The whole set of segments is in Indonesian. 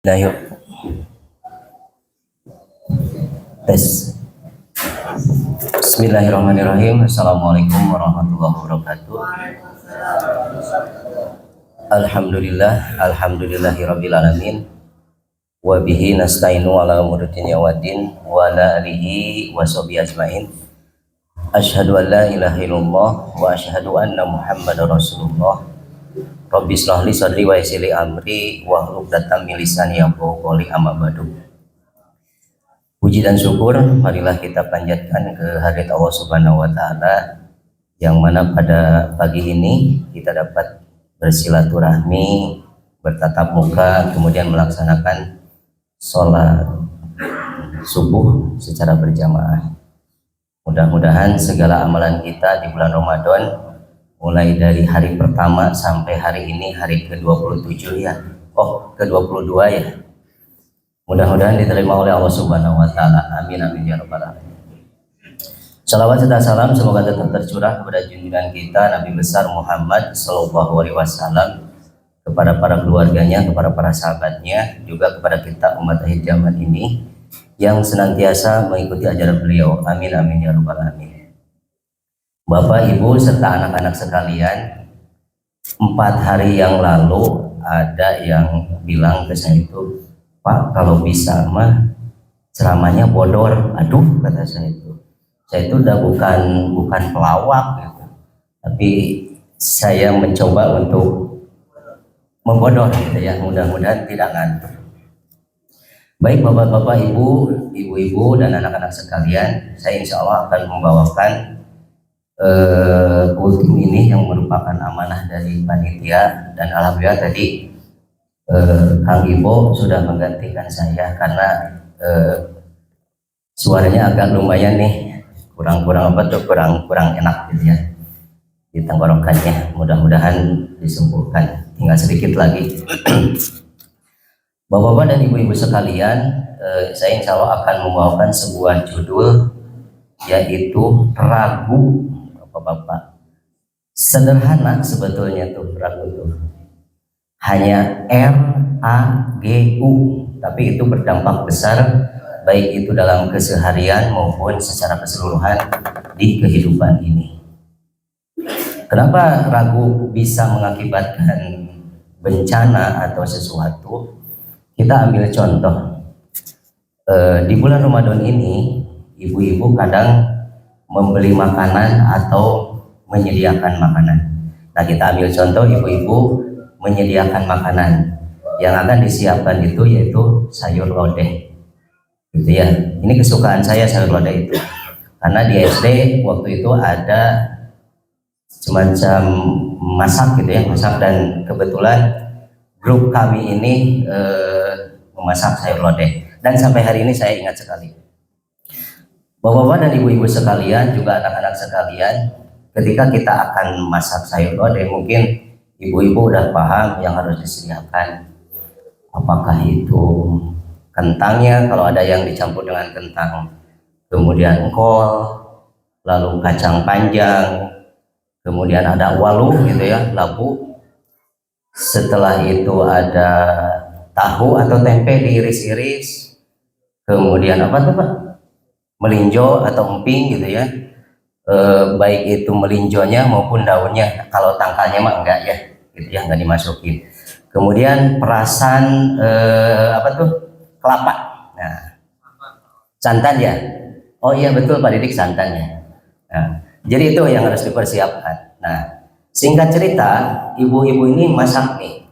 Nah, yuk tes. Bismillahirrahmanirrahim. Assalamualaikum warahmatullahi wabarakatuh. Alhamdulillahirabbil alamin. Wa bihi nasta'inu ala umuri dunya waddin wa ala alihi washabihi ajmain. Asyhadu an la ilaha illallah wa asyhadu anna Muhammadar Rasulullah. Rabbi shrah li sadri wa yassir li amri wa hlul 'uqdatam min lisani yafqahu qawli, amma ba'du. Puji dan syukur marilah kita panjatkan ke hadirat Allah Subhanahu wa taala, yang mana pada pagi ini kita dapat bersilaturahmi, bertatap muka, kemudian melaksanakan sholat subuh secara berjamaah. Mudah-mudahan segala amalan kita di bulan Ramadan, mulai dari hari pertama sampai hari ini, hari ke-27 ya, ke-22 ya, mudah-mudahan diterima oleh Allah Subhanahu wa taala. Amin amin ya rabbal alamin. Salawat serta salam semoga tetap tercurah kepada junjungan kita Nabi besar Muhammad sallallahu alaihi wasallam, kepada para keluarganya, kepada para sahabatnya, juga kepada kita umat akhir zaman ini yang senantiasa mengikuti ajaran beliau. Amin amin ya rabbal alamin. Bapak, Ibu, serta anak-anak sekalian, 4 hari yang lalu ada yang bilang ke saya itu, Pak, kalau bisa mah ceramahnya bodor. Aduh, kata saya itu udah bukan pelawak gitu, tapi saya mencoba untuk membodor gitu ya, mudah-mudahan tidak ngantuk. Baik bapak-bapak, ibu-ibu dan anak-anak sekalian, saya insya Allah akan membawakan kultum ini yang merupakan amanah dari panitia, dan alhamdulillah tadi Kang Ibo sudah menggantikan saya karena suaranya agak lumayan nih, kurang enak gitu ya di tenggorokannya. Mudah-mudahan disembuhkan, tinggal sedikit lagi. Bapak-bapak dan ibu-ibu sekalian, saya insya Allah akan membawakan sebuah judul, yaitu ragu. Bapak-bapak, sederhana sebetulnya tuh ragu tuh, hanya RAGU, tapi itu berdampak besar baik itu dalam keseharian maupun secara keseluruhan di kehidupan ini. Kenapa ragu bisa mengakibatkan bencana atau sesuatu? Kita ambil contoh, di bulan Ramadan ini ibu-ibu kadang membeli makanan atau menyediakan makanan. Nah, kita ambil contoh, ibu-ibu menyediakan makanan, yang akan disiapkan itu yaitu sayur lodeh gitu ya. Ini kesukaan saya, sayur lodeh itu, karena di SD waktu itu ada semacam masak gitu ya, masak, dan kebetulan grup kami ini memasak sayur lodeh, dan sampai hari ini saya ingat sekali. Bapak-bapak dan ibu-ibu sekalian, juga anak-anak sekalian, ketika kita akan masak sayur lodeh, mungkin ibu-ibu udah paham yang harus disediakan. Apakah itu kentangnya, kalau ada yang dicampur dengan kentang, kemudian kol, lalu kacang panjang, kemudian ada waluh gitu ya, labu. Setelah itu ada tahu atau tempe diiris-iris, kemudian apa tuh Pak? Melinjo atau emping gitu ya. Baik itu melinjonya maupun daunnya, kalau tangkalnya mah enggak ya gitu ya, enggak dimasukin. Kemudian perasan apa tuh, kelapa, nah santan ya, oh iya betul Pak Didik, santannya. Nah, jadi itu yang harus dipersiapkan. Nah, singkat cerita, ibu-ibu ini masak nih.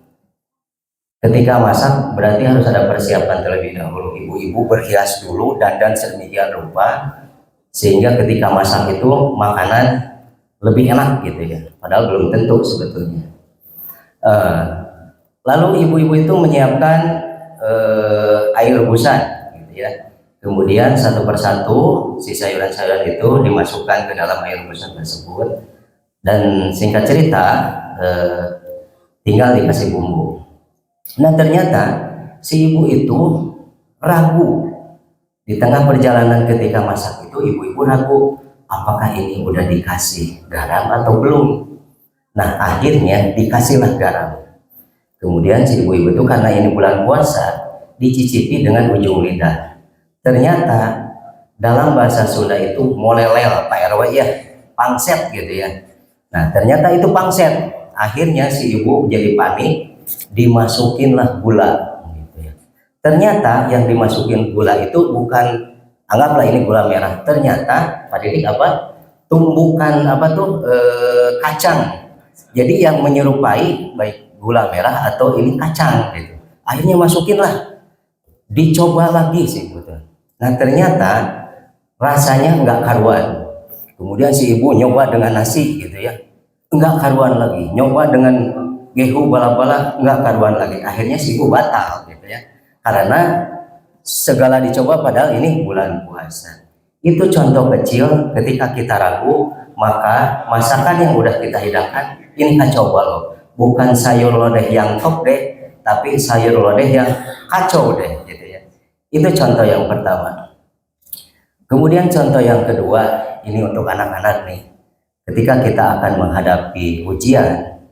Ketika masak berarti harus ada persiapan terlebih dahulu. Ibu-ibu berhias dulu, dandan sedemikian rupa sehingga ketika masak itu makanan lebih enak gitu ya, padahal belum tentu sebetulnya. Lalu ibu-ibu itu menyiapkan air rebusan gitu ya, kemudian satu persatu si sayuran-sayuran itu dimasukkan ke dalam air rebusan tersebut, dan singkat cerita tinggal dikasih bumbu. Nah, ternyata si ibu itu ragu. Di tengah perjalanan ketika masak itu, ibu-ibu ragu, apakah ini udah dikasih garam atau belum. Nah, akhirnya dikasihlah garam. Kemudian si ibu-ibu itu, karena ini bulan puasa, dicicipi dengan ujung lidah. Ternyata dalam bahasa Sunda itu molelel, Pak RW ya, pangset gitu ya. Nah ternyata itu pangset. Akhirnya si ibu jadi panik, dimasukinlah gula gitu ya. Ternyata yang dimasukin gula itu bukan, anggaplah ini gula merah, ternyata Pak Didik apa, tumbukan apa tuh, kacang. Jadi yang menyerupai baik gula merah atau ini kacang gitu. Akhirnya masukinlah, dicoba lagi sih gitu. Nah ternyata rasanya nggak karuan. Kemudian si ibu nyoba dengan nasi gitu ya, nggak karuan lagi. Nyoba dengan gehu bala-bala, nggak karuan lagi. Akhirnya si ibu batal gitu ya, karena segala dicoba padahal ini bulan puasa. Itu contoh kecil ketika kita ragu, maka masakan yang udah kita hidangkan ini kacau balau. Bukan sayur lodeh yang top deh, tapi sayur lodeh yang kacau deh gitu ya. Itu contoh yang pertama. Kemudian contoh yang kedua, ini untuk anak-anak nih. Ketika kita akan menghadapi ujian,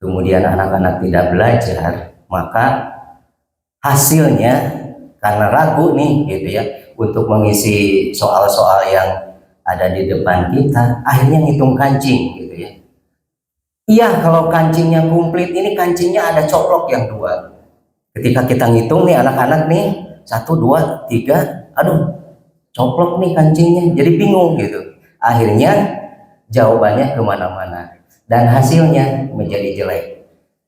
kemudian anak-anak tidak belajar, maka hasilnya karena ragu nih gitu ya untuk mengisi soal-soal yang ada di depan kita, akhirnya ngitung kancing gitu ya. Iya, kalau kancingnya komplit, ini kancingnya ada coplok yang 2. Ketika kita ngitung nih anak-anak nih, 1, 2, 3, aduh coplok nih kancingnya, jadi bingung gitu. Akhirnya jawabannya kemana-mana dan hasilnya menjadi jelek.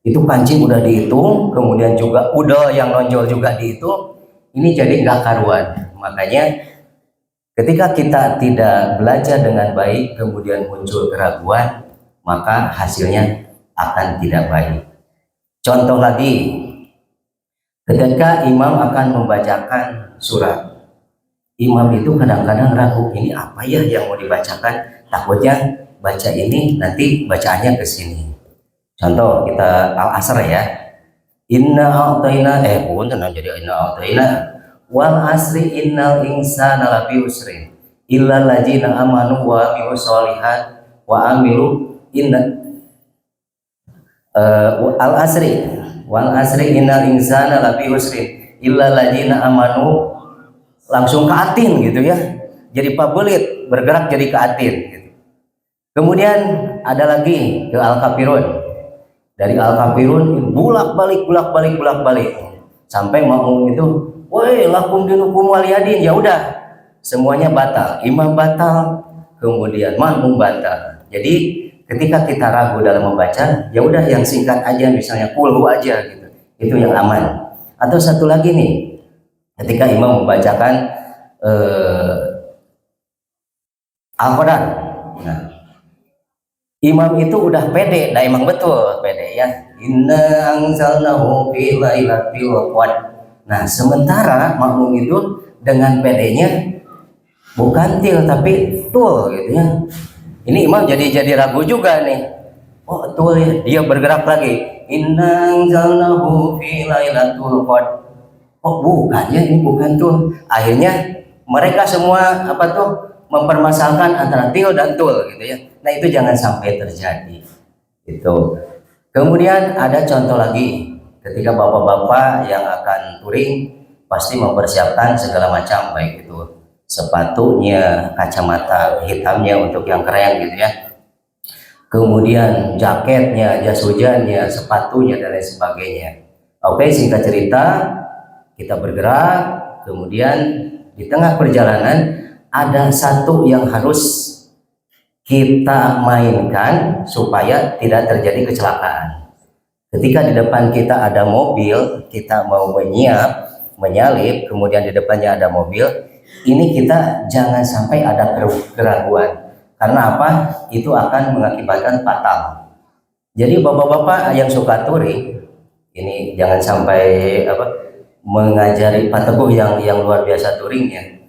Itu kancing udah dihitung, kemudian juga udel yang nonjol juga dihitung, ini jadi nggak karuan. Makanya ketika kita tidak belajar dengan baik, kemudian muncul keraguan, maka hasilnya akan tidak baik. Contoh lagi, ketika imam akan membacakan surat, imam itu kadang-kadang ragu, ini apa ya yang mau dibacakan, takutnya baca ini nanti bacaannya ke sini. Contoh kita al-asr ya, inna a'tayna jadi inna a'tayna wal asri innal insana lafi usrin illa ladzina amanu wa amilus sholihat wa amilu inna al asri wal asri innal insana lafi usrin illa ladzina amanu, langsung ke atin gitu ya, jadi pabelit bergerak jadi ke atin gitu. Kemudian ada lagi ke al-kafirun, dari al-kafirun bulak-balik sampai makmum itu, woi lakum dinukum waliyadin, ya udah semuanya batal, imam batal, kemudian makmum batal. Jadi ketika kita ragu dalam membaca, ya udah yang singkat aja, misalnya kulhu aja gitu, itu yang aman. Atau satu lagi nih, ketika imam membacakan Al-Quran, nah imam itu udah pede, nah emang betul pede ya, inna anzalnahu fi lailatul qadr. Nah sementara makmum itu dengan pedenya bukan til tapi tul gitu ya. Ini imam jadi ragu juga nih, oh tul ya, dia bergerak lagi, inna anzalnahu fi lailatul qadr, oh bukan ya, ini bukan tuh. Akhirnya mereka semua apa tuh mempermasalahkan antara til dan tul gitu ya. Nah itu jangan sampai terjadi itu. Kemudian ada contoh lagi, ketika bapak-bapak yang akan touring pasti mempersiapkan segala macam, baik itu sepatunya, kacamata hitamnya untuk yang keren gitu ya, kemudian jaketnya, jas hujannya, sepatunya dan lain sebagainya. Oke, singkat cerita kita bergerak, kemudian di tengah perjalanan ada satu yang harus kita mainkan supaya tidak terjadi kecelakaan. Ketika di depan kita ada mobil, kita mau menyalip, kemudian di depannya ada mobil, ini kita jangan sampai ada keraguan. Karena apa? Itu akan mengakibatkan fatal. Jadi bapak-bapak yang suka touring, ini jangan sampai mengajari Pak Teguh yang luar biasa touringnya.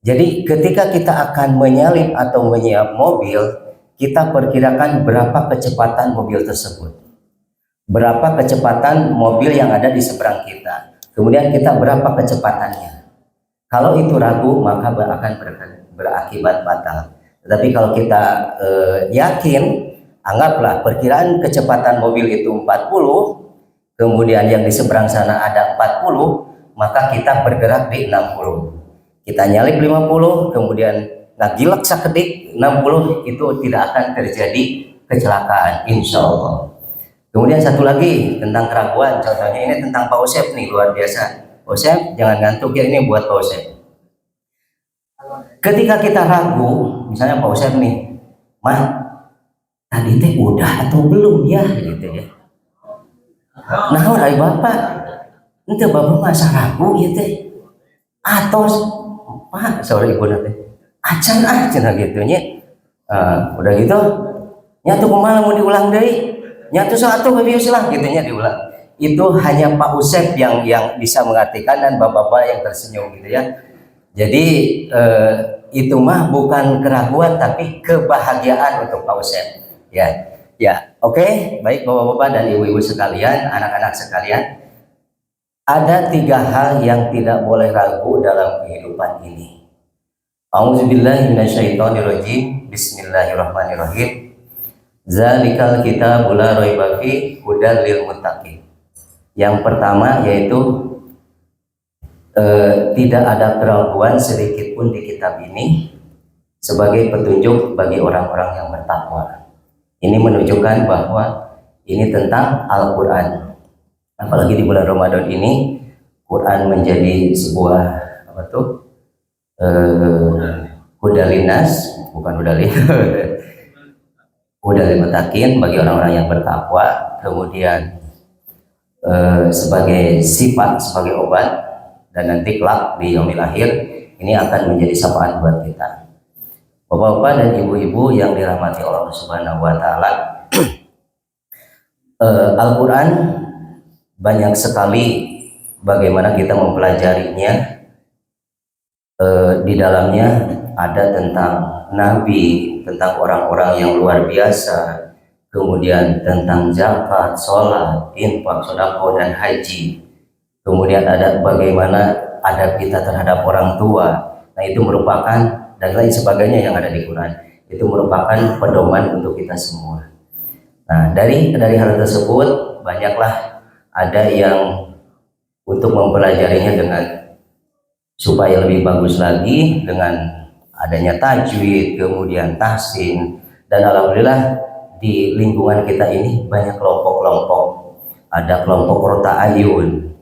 Jadi ketika kita akan menyalip atau menyiap mobil, kita perkirakan berapa kecepatan mobil tersebut, berapa kecepatan mobil yang ada di seberang kita, kemudian kita berapa kecepatannya. Kalau itu ragu, maka akan berakibat fatal. Tetapi kalau kita yakin, anggaplah perkiraan kecepatan mobil itu 40, kemudian yang di seberang sana ada 40, maka kita bergerak di 60. Kita nyalip 50, kemudian ngagilak sakedik 60, itu tidak akan terjadi kecelakaan, insya Allah. Kemudian satu lagi tentang keraguan, contohnya ini tentang Pak Usep nih, luar biasa. Pak Usep, jangan ngantuk ya, ini buat Pak Usep. Ketika kita ragu, misalnya Pak Usep nih, Mah, tadi teh udah atau belum ya, gitu ya. Nah, dari Bapak, ente Bapak masa ragu ya teh, atau Pak, sorry ibu nanti, acan gitu nya. Udah gitu, nyatu kemana mau diulang deh, nyatu satu kebius lah gitunya diulang. Itu hanya Pak Usep yang bisa mengartikan dan bapak-bapak yang tersenyum gitu ya. Jadi itu mah bukan keraguan tapi kebahagiaan untuk Pak Usep. Ya, oke. Baik bapak-bapak dan ibu-ibu sekalian, anak-anak sekalian, ada 3 hal yang tidak boleh ragu dalam kehidupan ini. A'udzubillahi minasyaitonirrajim. Bismillahirrahmanirrahim. Zalikal kitabul la raiba fihi hudal lil muttaqin. Yang pertama yaitu tidak ada keraguan sedikit pun di kitab ini sebagai petunjuk bagi orang-orang yang bertakwa. Ini menunjukkan bahwa ini tentang Al-Qur'an. Apalagi di bulan Ramadan ini Quran menjadi sebuah apa tuh? Hudalinas, bukan hudalin. Hudalil muttaqin bagi orang-orang yang bertakwa, kemudian sebagai sifat, sebagai obat, dan nanti kelak di yaumil akhir ini akan menjadi sapaan buat kita. Bapak-bapak dan ibu-ibu yang dirahmati Allah Subhanahu wa taala, Al-Qur'an banyak sekali bagaimana kita mempelajarinya. Di dalamnya ada tentang nabi, tentang orang-orang yang luar biasa, kemudian tentang zakat, sholat, infak, sedekah, dan haji. Kemudian ada bagaimana adab kita terhadap orang tua. Nah, itu merupakan, dan lain sebagainya yang ada di Quran. Itu merupakan pedoman untuk kita semua. Nah, dari hal tersebut banyaklah ada yang untuk mempelajarinya dengan supaya lebih bagus lagi dengan adanya tajwid, kemudian tahsin, dan alhamdulillah di lingkungan kita ini banyak kelompok-kelompok. Ada kelompok Rota Ayun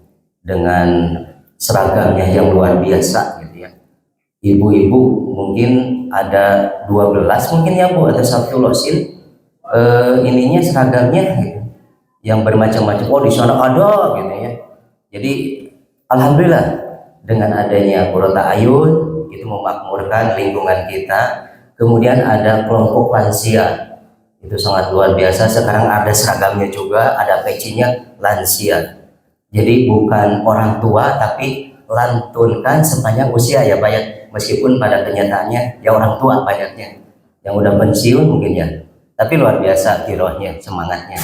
dengan seragamnya yang luar biasa gitu ya. Ibu-ibu mungkin ada 12 mungkin ya Bu, atau satu losin ininya seragamnya gitu, yang bermacam-macam. Oh di sana ada gitu ya. Jadi alhamdulillah dengan adanya Qurrata Ayun itu memakmurkan lingkungan kita. Kemudian ada kelompok lansia, itu sangat luar biasa. Sekarang ada seragamnya juga, ada pecinya lansia. Jadi bukan orang tua tapi lantunkan sepanjang usia ya Pak ya. Meskipun pada kenyataannya ya orang tua banyaknya yang udah pensiun mungkin ya, tapi luar biasa kirohnya, semangatnya.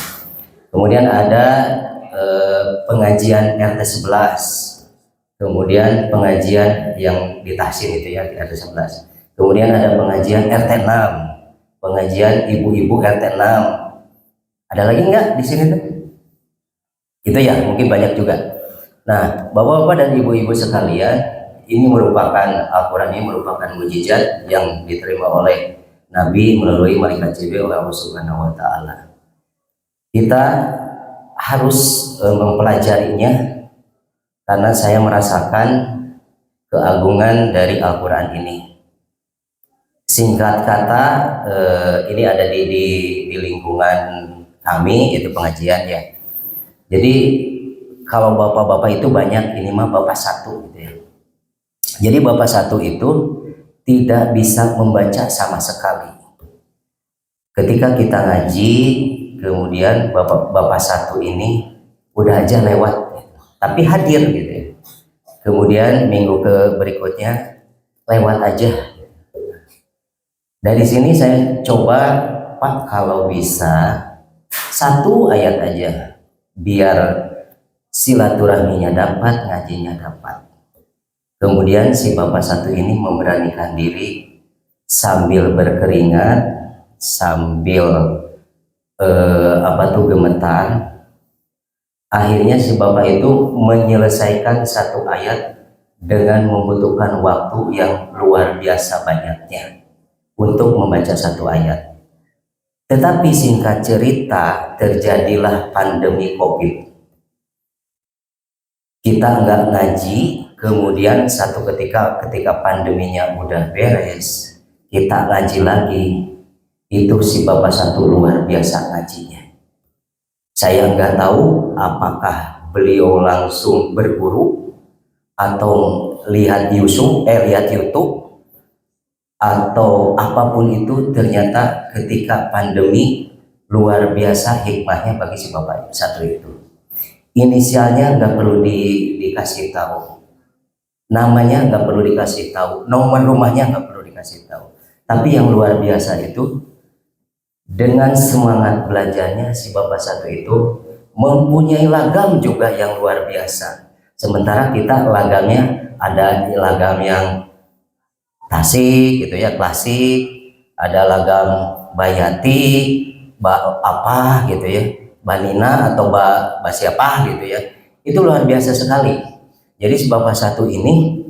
Kemudian ada pengajian RT 11, kemudian pengajian yang di Tahsin itu ya di RT 11. Kemudian ada pengajian RT 6, pengajian ibu-ibu RT 6. Ada lagi nggak di sini tuh? Itu ya, mungkin banyak juga. Nah, bapak-bapak dan ibu-ibu sekalian, ini merupakan Al-Quran, ini merupakan mukjizat yang diterima oleh Nabi melalui malaikat Jibril oleh Allah Subhanahu wa taala. Kita harus mempelajarinya karena saya merasakan keagungan dari Al-Quran ini. Singkat kata, ini ada di lingkungan kami, itu pengajian ya. Jadi kalau bapak-bapak itu banyak, ini mah bapak satu gitu ya. Jadi bapak satu itu tidak bisa membaca sama sekali. Ketika kita ngaji, kemudian bapak satu ini udah aja lewat, tapi hadir gitu ya. Kemudian minggu berikutnya lewat aja. Dari sini saya coba, Pak, kalau bisa satu ayat aja biar silaturahminya dapat, ngajinya dapat. Kemudian si bapak satu ini memberanikan diri sambil berkeringat, sambil gemetar, Akhirnya si bapak itu menyelesaikan satu ayat dengan membutuhkan waktu yang luar biasa banyaknya untuk membaca satu ayat. Tetapi singkat cerita, terjadilah pandemi COVID. Kita nggak ngaji, kemudian satu ketika pandeminya udah beres, kita ngaji lagi. Itu si bapak satu luar biasa ngajinya. Saya nggak tahu apakah beliau langsung berburu atau lihat YouTube atau apapun itu. Ternyata ketika pandemi luar biasa hikmahnya bagi si bapak satu itu. Inisialnya nggak perlu dikasih tahu, namanya nggak perlu dikasih tahu, nomor rumahnya nggak perlu dikasih tahu. Tapi yang luar biasa itu, dengan semangat belajarnya si bapak satu itu mempunyai lagam juga yang luar biasa. Sementara kita lagamnya ada lagam yang tasik gitu ya, klasik, ada lagam bayati, apa gitu ya, banina atau siapa gitu ya. Itu luar biasa sekali. Jadi si bapak satu ini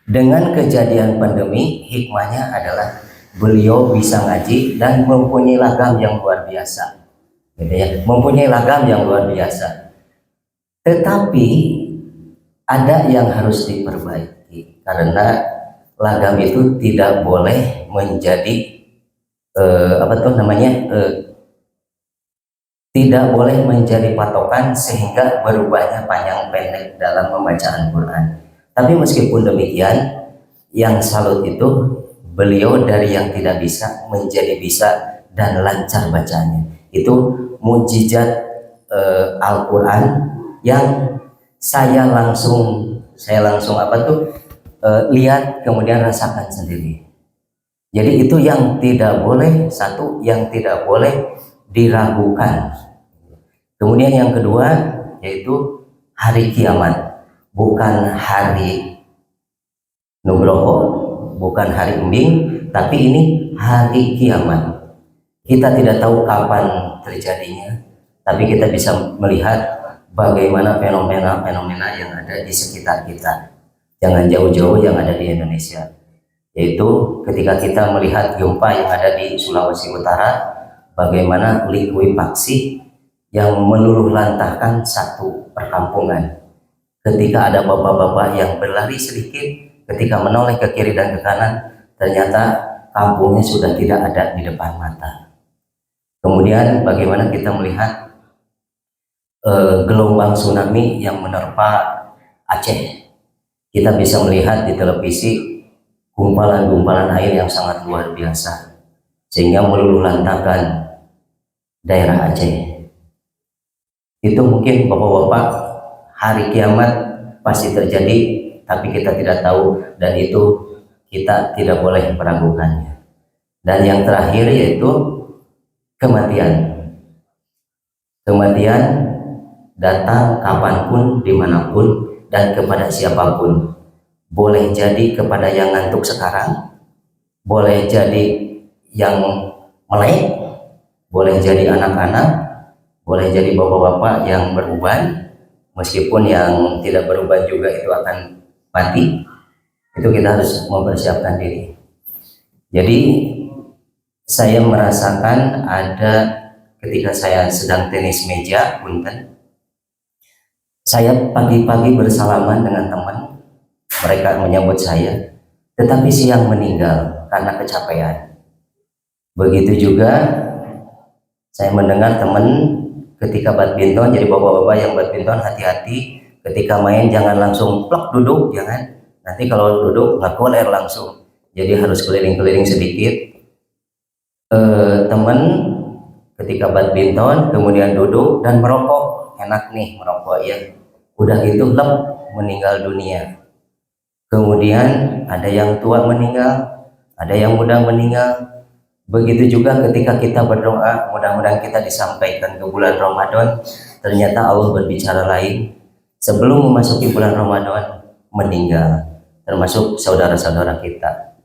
dengan kejadian pandemi, hikmahnya adalah beliau bisa ngaji dan mempunyai lagam yang luar biasa, gitu ya, mempunyai lagam yang luar biasa. Tetapi ada yang harus diperbaiki, karena lagam itu tidak boleh menjadi tidak boleh menjadi patokan sehingga berubahnya panjang pendek dalam pembacaan Quran. Tapi meskipun demikian, yang salut itu beliau dari yang tidak bisa menjadi bisa dan lancar bacanya. Itu mujizat Al-Quran yang saya langsung lihat kemudian rasakan sendiri. Jadi itu yang tidak boleh, satu yang tidak boleh diragukan. Kemudian yang kedua yaitu hari kiamat, bukan hari Nugroho, bukan hari embing, tapi ini hari kiamat. Kita tidak tahu kapan terjadinya, tapi kita bisa melihat bagaimana fenomena-fenomena yang ada di sekitar kita. Jangan jauh-jauh yang ada di Indonesia, yaitu ketika kita melihat gempa yang ada di Sulawesi Utara, bagaimana likuifaksi yang meluluh lantahkan satu perkampungan. Ketika ada bapak-bapak yang berlari sedikit, ketika menoleh ke kiri dan ke kanan, ternyata kampungnya sudah tidak ada di depan mata. Kemudian bagaimana kita melihat gelombang tsunami yang menerpa Aceh. Kita bisa melihat di televisi gumpalan-gumpalan air yang sangat luar biasa, sehingga meluluh lantahkan daerah Aceh. Itu mungkin bapak-bapak, hari kiamat pasti terjadi, tapi kita tidak tahu, dan itu kita tidak boleh meragukannya. Dan yang terakhir yaitu kematian. Kematian datang kapanpun, dimanapun, dan kepada siapapun. Boleh jadi kepada yang ngantuk sekarang, boleh jadi yang melek, boleh jadi anak-anak, boleh jadi bapak-bapak yang beruban, meskipun yang tidak beruban juga itu akan mati. Itu kita harus mempersiapkan diri. Jadi saya merasakan ada ketika saya sedang tenis meja, punten, saya pagi-pagi bersalaman dengan teman, mereka menyambut saya, tetapi siang meninggal karena kecapean. Begitu juga saya mendengar teman ketika badminton, jadi bapak-bapak yang badminton hati-hati ketika main, jangan langsung plak duduk, jangan. Nanti kalau duduk nggak koler langsung, jadi harus keliling-keliling sedikit. Teman ketika badminton kemudian duduk dan merokok, enak nih merokok ya, udah gitu lep meninggal dunia. Kemudian ada yang tua meninggal, ada yang muda meninggal. Begitu juga ketika kita berdoa, mudah-mudahan kita disampaikan ke bulan Ramadan, ternyata Allah berbicara lain. Sebelum memasuki bulan Ramadan meninggal, termasuk saudara-saudara kita.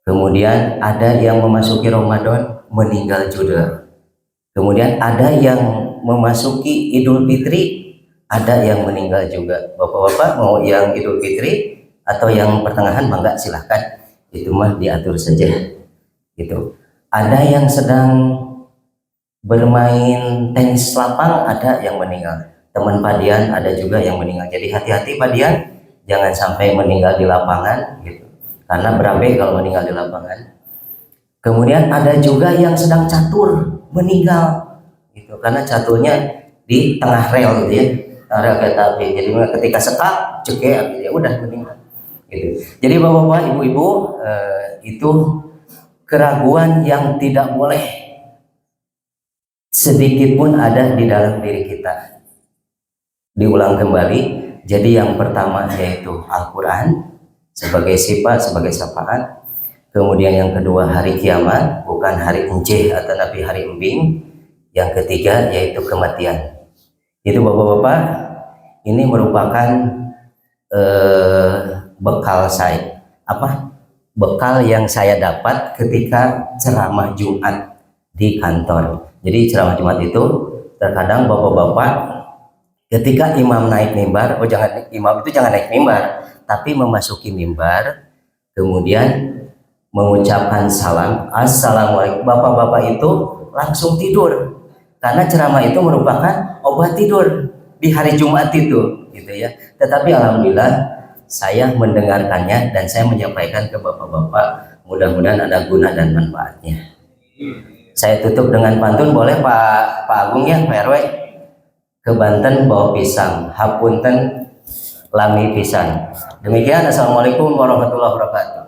Kemudian ada yang memasuki Ramadan meninggal juga. Kemudian ada yang memasuki Idul Fitri, ada yang meninggal juga. Bapak-bapak mau yang Idul Fitri atau yang pertengahan, mangga silahkan. Itu mah diatur saja. Gitu. Ada yang sedang bermain tenis lapang, ada yang meninggal. Teman Padian ada juga yang meninggal. Jadi hati-hati Padian, jangan sampai meninggal di lapangan gitu. Karena berabe kalau meninggal di lapangan. Kemudian ada juga yang sedang catur meninggal gitu, karena caturnya di tengah rel gitu ya, rel kereta api. Jadi ketika sekak cekek ya udah meninggal gitu. Jadi bapak-bapak, ibu-ibu, itu keraguan yang tidak boleh sedikit pun ada di dalam diri kita. Diulang kembali, jadi yang pertama yaitu Al-Quran sebagai sifat, sebagai syafaat. Kemudian yang kedua hari kiamat, bukan hari enceh atau nabi hari embing. Yang ketiga yaitu kematian. Itu bapak-bapak, ini merupakan bekal saya, bekal yang saya dapat ketika ceramah Jumat di kantor. Jadi ceramah Jumat itu terkadang bapak-bapak ketika imam naik mimbar, imam itu jangan naik mimbar, tapi memasuki mimbar, kemudian mengucapkan salam, assalamualaikum, bapak-bapak itu langsung tidur karena ceramah itu merupakan obat tidur di hari Jumat itu gitu ya. Tetapi alhamdulillah saya mendengarkannya dan saya menyampaikan ke bapak-bapak, mudah-mudahan ada guna dan manfaatnya. Saya tutup dengan pantun, boleh Pak Agung ya, Pak RW? Ke Banten bawa pisang, hapunten lami pisan. Demikian, assalamualaikum warahmatullahi wabarakatuh.